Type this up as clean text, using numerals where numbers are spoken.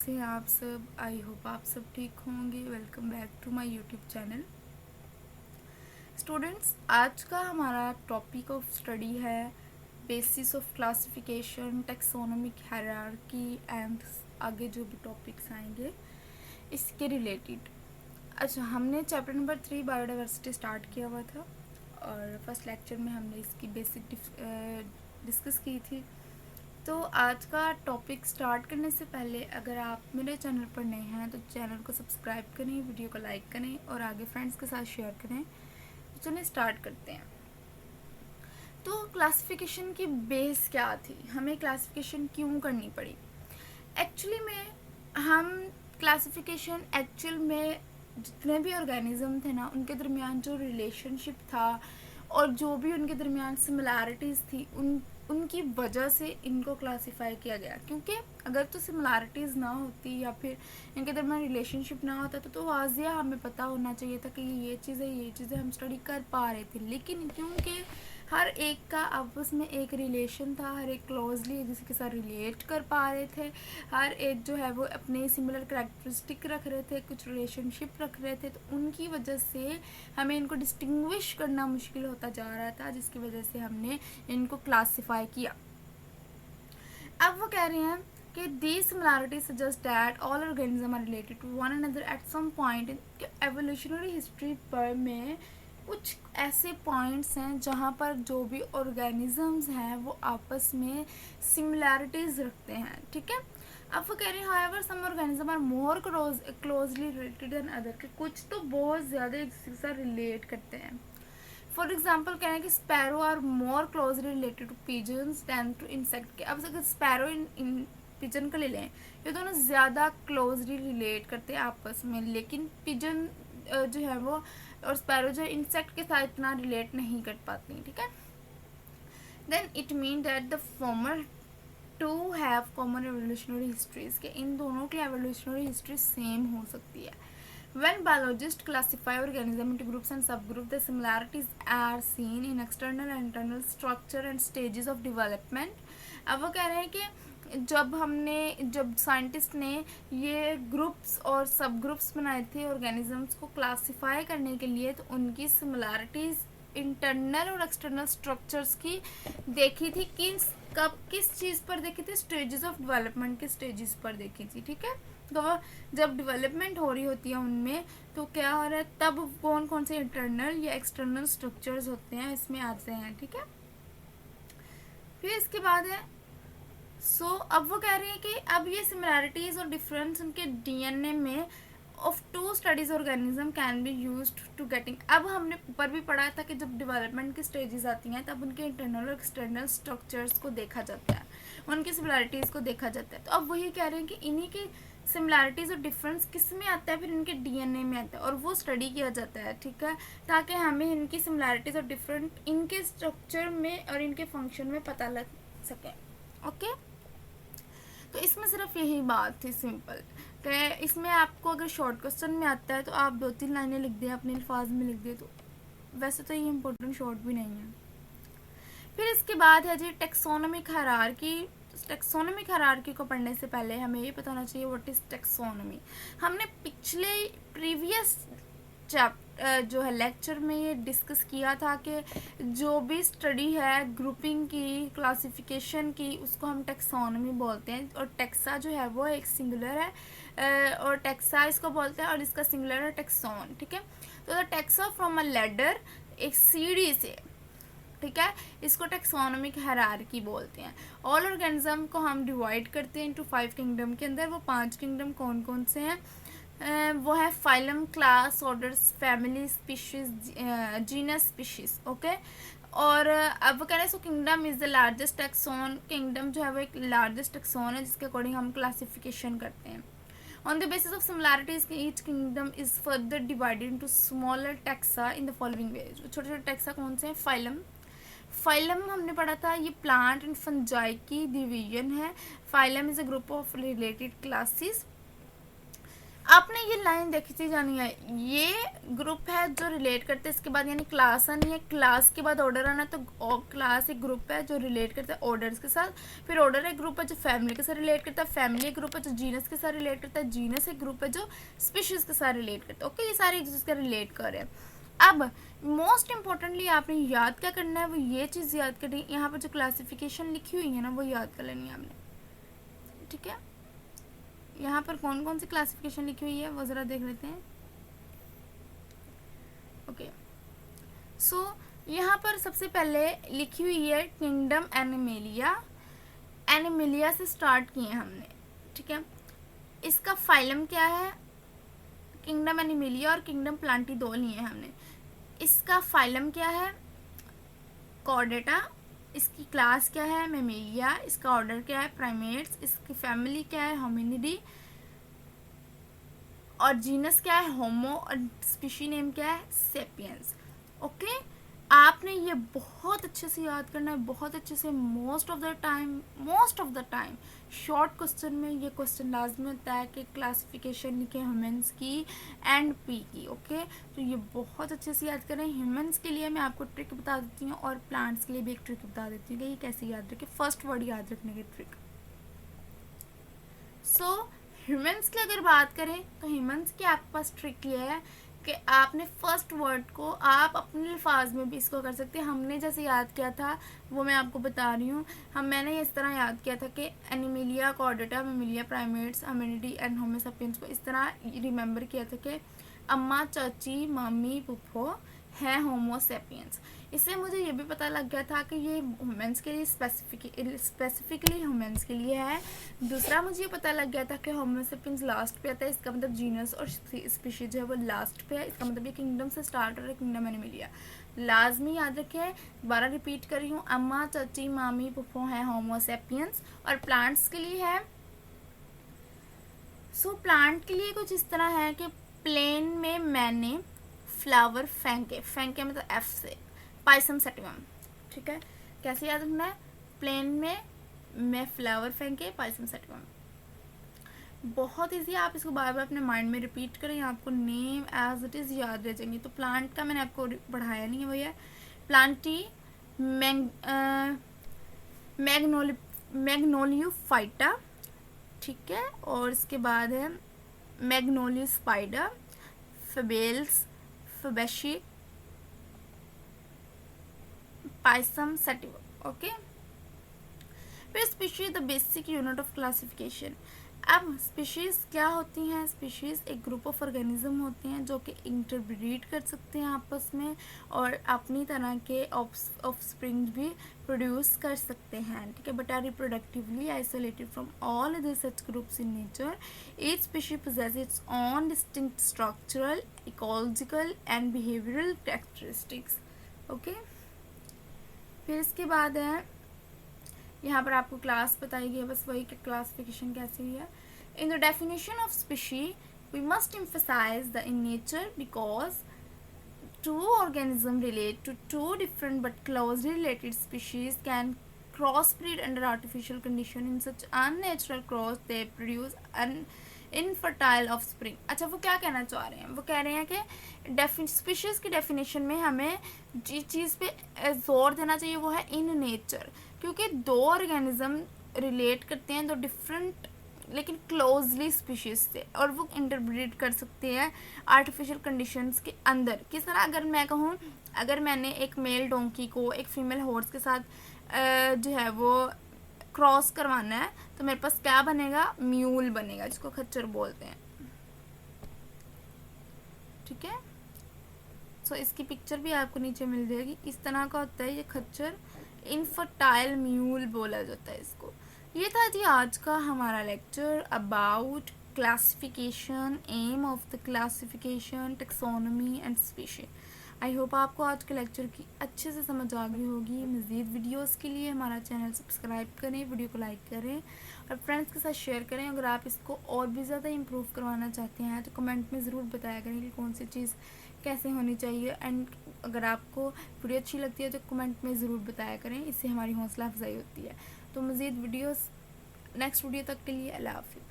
से हैं आप सब। आई होप आप सब ठीक होंगे। Welcome back to my YouTube channel. Students, आज का हमारा टॉपिक ऑफ स्टडी है basis of classification, taxonomic hierarchy and आगे जो भी टॉपिक्स आएंगे इसके रिलेटेड। अच्छा, हमने चैप्टर नंबर 3 बायोडाइवर्सिटी स्टार्ट किया हुआ था और फर्स्ट लेक्चर में हमने इसकी बेसिक डिस्कस की थी। तो आज का टॉपिक स्टार्ट करने से पहले अगर आप मेरे चैनल पर नए हैं तो चैनल को सब्सक्राइब करें, वीडियो को लाइक करें और आगे फ्रेंड्स के साथ शेयर करें। तो चलिए स्टार्ट करते हैं। तो क्लासिफिकेशन की बेस क्या थी, हमें क्लासिफिकेशन क्यों करनी पड़ी? एक्चुअली में हम क्लासिफिकेशन एक्चुअल में जितने भी ऑर्गेनिज्म थे ना, उनके दरमियान जो रिलेशनशिप था और जो भी उनके दरमियान सिमिलैरिटीज़ थी उनकी वजह से इनको क्लासिफाई किया गया। क्योंकि अगर तो सिमिलैरिटीज़ ना होती या फिर इनके दरमियान रिलेशनशिप ना होता तो वाजिया हमें पता होना चाहिए था कि ये चीज़ें हम स्टडी कर पा रहे थे। लेकिन क्योंकि हर एक का आपस में एक रिलेशन था, हर एक क्लोजली एक दूसरे के साथ रिलेट कर पा रहे थे, हर एक जो है वो अपने सिमिलर करैक्टरिस्टिक रख रहे थे, कुछ रिलेशनशिप रख रहे थे, तो उनकी वजह से हमें इनको डिस्टिंग्विश करना मुश्किल होता जा रहा था, जिसकी वजह से हमने इनको क्लासिफाई किया। अब वो कह रहे हैं कि these similarities suggest that all organisms are related to one another at some point in evolutionary history पर में कुछ ऐसे पॉइंट्स हैं जहाँ पर जो भी ऑर्गेनिजम्स हैं वो आपस में सिमिलैरिटीज़ रखते हैं। ठीक है, अब वो कह रहे हैं however some organism are more closely related than other, के कुछ तो बहुत ज़्यादा एक दूसरे के साथ रिलेट करते हैं। फॉर एग्जाम्पल कह रहे हैं कि sparrow are more closely related to pigeons than to insect के। अब अगर स्पैरो इन पिजन का ले लें, ये दोनों ज़्यादा क्लोजली रिलेट करते हैं आपस में, लेकिन पिजन जो है वो और स्पैरो जो है इंसेक्ट के साथ इतना रिलेट नहीं कर पाती। ठीक है, then it mean that the former two have common evolutionary histories, के इन दोनों की एवोल्यूशनरी हिस्ट्री सेम हो सकती है। When biologists classify organisms into groups and subgroups, the similarities are seen in external and internal structure and stages of development. अब वो कह रहे हैं कि जब साइंटिस्ट ने ये ग्रुप्स और सब ग्रुप्स बनाए थे ऑर्गेनिजम्स को क्लासीफाई करने के लिए, तो उनकी सिमिलैरिटीज़ इंटरनल और एक्सटर्नल स्ट्रक्चर्स की देखी थी। किस चीज़ पर देखी थी? स्टेजेस ऑफ डेवलपमेंट के स्टेजेस पर देखी थी। ठीक है, तो वो जब डेवलपमेंट हो रही होती है उनमें तो क्या हो रहा है, तब कौन कौन से इंटरनल या एक्सटर्नल स्ट्रक्चर्स होते हैं इसमें आते हैं। ठीक है, फिर इसके बाद है अब वो कह रहे हैं कि अब ये सिमिलैरिटीज़ और डिफरेंस उनके डीएनए में of two studies organism can be used to getting. अब हमने ऊपर भी पढ़ा था कि जब डेवलपमेंट की स्टेजेस आती हैं तब उनके इंटरनल और एक्सटर्नल स्ट्रक्चर्स को देखा जाता है, उनकी सिमिलैरिटीज़ को देखा जाता है। तो अब वही कह रहे हैं कि इन्हीं की सिमिलैरिटीज़ और डिफरेंस किस में आता है? फिर इनके डीएनए में आता है और वो स्टडी किया जाता है। ठीक है, ताकि हमें इनकी सिमिलैरिटीज़ और डिफरेंट इनके स्ट्रक्चर में और इनके फंक्शन में पता लग सके। ओके, तो इसमें सिर्फ यही बात थी सिंपल, कि इसमें आपको अगर शॉर्ट क्वेश्चन में आता है तो आप 2-3 लाइनें लिख दें, अपने अल्फाज में लिख दें, तो वैसे तो ये इम्पोर्टेंट शॉर्ट भी नहीं है। फिर इसके बाद है जी टेक्सोनोमिक हायरार्की। टेक्सोनोमिक हायरार्की को पढ़ने से पहले हमें ये पता होना चाहिए व्हाट इज़ टेक्सोनोमी। हमने पिछले प्रीवियस जो है लेक्चर में ये डिस्कस किया था कि जो भी स्टडी है ग्रुपिंग की, क्लासिफिकेशन की, उसको हम टेक्सोनोमी बोलते हैं। और टेक्सा जो है वो एक सिंगुलर है और टेक्सा इसको बोलते हैं और इसका सिंगुलर है टेक्सोन। ठीक है, तो the taxa from a ladder, एक सीढ़ी से। ठीक है, इसको टेक्सोनोमिक हायरार्की बोलते हैं। ऑल ऑर्गेनिज्म को हम डिवाइड करते हैं इनटू 5 किंगडम के अंदर। वो 5 किंगडम कौन कौन से हैं? वो है phylum, class, orders, family, species, genus, species. Okay, और अब वो कह रहे हैं सो kingdom is the largest taxon. Kingdom जो है वो एक लार्जेस्ट टेक्सोन है जिसके अकॉर्डिंग हम क्लासिफिकेशन करते हैं। On the basis of similarities, each kingdom is further divided into smaller taxa in the following ways. छोटे छोटे टैक्सा कौन से हैं? फाइलम हमने पढ़ा था, ये प्लांट एंड फंजाई की डिवीजन है। Phylum is a group of related classes. आपने ये लाइन देखी थी जानी है, ये ग्रुप है जो रिलेट करते हैं, इसके बाद यानी क्लास आनी है, क्लास के बाद ऑर्डर आना है, तो क्लास एक ग्रुप है जो रिलेट करता है ऑर्डर्स के साथ, फिर ऑर्डर एक ग्रुप है जो फैमिली के साथ रिलेट करता है, फैमिली एक ग्रुप है जो जीनस के साथ रिलेट करता है, जीनस एक ग्रुप है जो स्पीशीज के साथ रिलेट करता है। ओके, ये सारे एक दूसरे का रिलेट कर रहे हैं। अब मोस्ट इम्पॉर्टेंटली आपने याद क्या करना है, वो ये चीज़ याद करनी है, यहाँ पर जो क्लासिफिकेशन लिखी हुई है ना वो याद कर लेनी है आपने। ठीक है, यहाँ पर कौन कौन सी क्लासिफिकेशन लिखी हुई है वो ज़रा देख लेते हैं। ओके, सो यहाँ पर सबसे पहले लिखी हुई है किंगडम एनिमेलिया। एनिमेलिया से स्टार्ट किए हमने। ठीक है, इसका फाइलम क्या है, किंगडम एनिमेलिया और किंगडम प्लांटी दो लिए हैं हमने। इसका फाइलम क्या है, कॉर्डेटा। इसकी क्लास क्या है, मेमेलिया। इसका ऑर्डर क्या है, प्राइमेट्स। इसकी फैमिली क्या है, होमिनिडी। और जीनस क्या है, होमो। और स्पीशी नेम क्या है, सेपियंस। ओके, आपने ये बहुत अच्छे से याद करना है, बहुत अच्छे से। Most of the time short question में ये क्वेश्चन लाजमी होता है कि क्लासिफिकेशन लिखे ह्यूमंस की एंड पी की। ओके, तो ये बहुत अच्छे से याद करें। ह्यूमंस के लिए मैं आपको ट्रिक बता देती हूँ और प्लांट्स के लिए भी एक ट्रिक बता देती हूँ कि ये कैसे याद रखें, फर्स्ट वर्ड याद रखने की ट्रिक। सो ह्यूमंस की अगर बात करें तो ह्यूमंस की आपके पास ट्रिक ये है कि आपने फर्स्ट वर्ड को आप अपने अल्फाज में भी इसको कर सकते हैं। हमने जैसे याद किया था वो मैं आपको बता रही हूँ। मैंने इस तरह याद किया था कि animalia, Chordata, Mammalia, primates, Hominidae and homo sapiens को इस तरह रिमेंबर किया था कि अम्मा, चाची, मम्मी, पुप्पो है होमो सेपियंस। इससे मुझे ये भी पता लग गया था कि ये ह्यूमंस के लिए स्पेसिफिकली ह्यूमंस के लिए है। दूसरा मुझे ये पता लग गया था कि होमो सेपियंस लास्ट पे आता है, इसका मतलब जीनस और स्पीशीज जो है वो लास्ट पे है। इसका मतलब ये किंगडम से स्टार्ट हो रहा है, किंगडम एनिमेलिया। लाजमी याद रखें, दोबारा रिपीट कर रही हूँ, अम्मा, चाची, मामी, पुप्पो है होमो सेपियंस। और प्लांट्स के लिए है, सो प्लांट के लिए कुछ इस तरह है कि प्लेन में मैंने फ्लावर फेंके मतलब एफ से, पाइसम सेटिवम। ठीक है, कैसे याद रखना है, प्लेन में मैं फ्लावर फेंके, पाइसम सेटिवम। बहुत ईजी, आप इसको बार बार अपने माइंड में रिपीट करें, आपको नेम एज इट इज़ याद रह जाएंगे। तो प्लांट का मैंने आपको पढ़ाया नहीं है भैया। प्लांटी मैग्नोलियोफाइटा। ठीक है, और इसके बाद है मैग्नोलियस स्पाइडर, फेबेल्स, फेबेशी, पाइसम सेटिवा। ओके, फिर species the basic unit of classification. अब स्पीशीज क्या होती हैं, स्पीशीज एक ग्रुप ऑफ ऑर्गेनिज्म होते हैं जो कि इंटरब्रीड कर सकते हैं आपस में और अपनी तरह के ऑफस्प्रिंग भी प्रोड्यूस कर सकते हैं। ठीक है, but are reproductively isolated from all other such groups in nature. Each species possess its own distinct structural, ecological and behavioral characteristics। Okay, फिर इसके बाद है यहाँ पर आपको क्लास बताई गई है, बस वही कि क्लासिफिकेशन कैसे हुई है। In the definition of species we must emphasize the in nature because two organisms relate to two different but closely related species can crossbreed under artificial condition. In such unnatural cross they produce infertile offspring. अच्छा, वो क्या कहना चाह रहे हैं, वो कह रहे हैं कि स्पीशीज़ की डेफिनेशन में हमें जिस चीज़ पे जोर देना चाहिए वो है इन नेचर, क्योंकि दो ऑर्गेनिज्म रिलेट करते हैं, दो डिफरेंट लेकिन क्लोजली स्पीशीज से, और वो इंटरब्रीड कर सकते हैं आर्टिफिशियल कंडीशंस के अंदर। किस तरह, अगर मैं कहूँ, अगर मैंने एक मेल डोंकी को एक फीमेल हॉर्स के साथ जो है वो क्रॉस करवाना है तो मेरे पास क्या बनेगा, म्यूल बनेगा, जिसको खच्चर बोलते हैं। ठीक है, सो इसकी पिक्चर भी आपको नीचे मिल जाएगी। इस तरह का होता है ये खच्चर, इनफर्टाइल म्यूल बोला जाता है इसको। ये था जी आज का हमारा lecture about classification, aim of the classification, taxonomy and species. I hope आपको आज के लेक्चर की अच्छे से समझ आ गई होगी। मज़ीद वीडियोस के लिए हमारा चैनल सब्सक्राइब करें, वीडियो को लाइक करें और फ्रेंड्स के साथ शेयर करें। अगर आप इसको और भी ज़्यादा इम्प्रूव करवाना चाहते हैं तो कमेंट में ज़रूर बताया करें कि कौन सी चीज़ कैसे होनी चाहिए। एंड अगर आपको वीडियो अच्छी लगती है तो कमेंट में ज़रूर बताया करें, इससे हमारी हौसला अफजाई होती है। तो मज़ीद वीडियोस नेक्स्ट वीडियो तक के लिए अल्लाह हाफ़िज़।